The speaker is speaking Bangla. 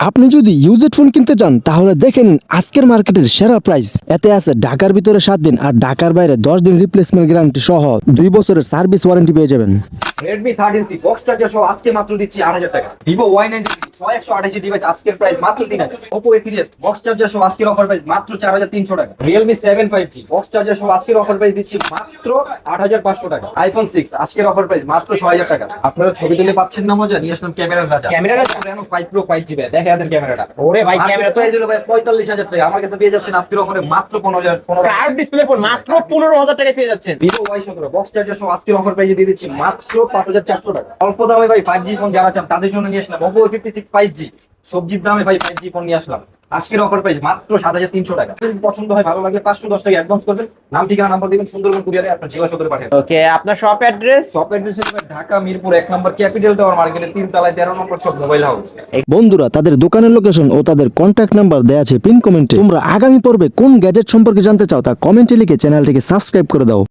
আপনি যদি ইউজড ফোন কিনতে চান তাহলে দেখে নিন আজকের মার্কেটের সেরা প্রাইস। এতে আছে ঢাকার ভিতরে 7 দিন আর ঢাকার বাইরে 10 দিন রিপ্লেসমেন্ট গ্যারান্টি সহ 2 বছরের সার্ভিস ওয়ারেন্টি পেয়ে যাবেন। Redmi 13C বক্স চার্জার সহ আজকে মাত্র দিচ্ছি 8000 টাকা। Vivo Y90 128 ডিভাইস আজকের প্রাইস মাত্র 3000। Oppo A3s বক্স চার্জার সহ আজকের অফার প্রাইস মাত্র 4300 টাকা। Realme 7 5G বক্স চার্জার সহ আজকের অফার প্রাইস দিচ্ছি মাত্র 8500 টাকা। iPhone 6 আজকের অফার প্রাইস মাত্র 6000 টাকা। আপনারা ছবি তুলে পাচ্ছেন না মজা? নিয়ে আসলাম ক্যামেরার রাজা। ক্যামেরার রাজা? Reno 5 Pro 5G ভাই, দেখেন আপনাদের ক্যামেরাটা। ওরে ভাই, ক্যামেরা তো প্রাইস হলো ভাই 45000 টাকা। আমার কাছে পেয়ে যাচ্ছেন আজকের অফারে মাত্র 15 কার্ভ ডিসপ্লে ফোন মাত্র 15000 টাকায় পেয়ে যাচ্ছেন। Vivo Y17 বক্স চার্জার সহ আজকের অফার প্রাইসে দিয়ে দিচ্ছি মাত্র 5400 টাকা। অল্প দামে ভাই 5G ফোন যারা চান তাদের জন্য নিয়ে আসলাম Oppo A56 5G। সবজির দামে ভাই 5G ফোন নিয়ে আসলাম। আজকের অফার প্রাইস মাত্র 7300 টাকা। যদি পছন্দ হয়, ভালো লাগলে 510 টাকা অ্যাডভান্স করবেন, নাম ঠিকানা নাম্বার দিবেন, সুন্দরবন কুরিয়ারে আপনার জেলা সদরে পাঠাবেন। ওকে, আপনার শপ অ্যাড্রেস? শপ অ্যাড্রেস হলো ঢাকা মিরপুর 1 নম্বর ক্যাপিটাল টাওয়ার মার্কেটের 3 তলায় 13 নম্বর শপ মোবাইল হাউস। বন্ধুরা, তাদের দোকানের লোকেশন ও তাদের কন্ট্যাক্ট নাম্বার দেয়া আছে পিন কমেন্টে। তোমরা আগামী পর্বে কোন গ্যাজেট সম্পর্কে জানতে চাও তা কমেন্টে লিখে চ্যানেলটিকে সাবস্ক্রাইব করে দাও।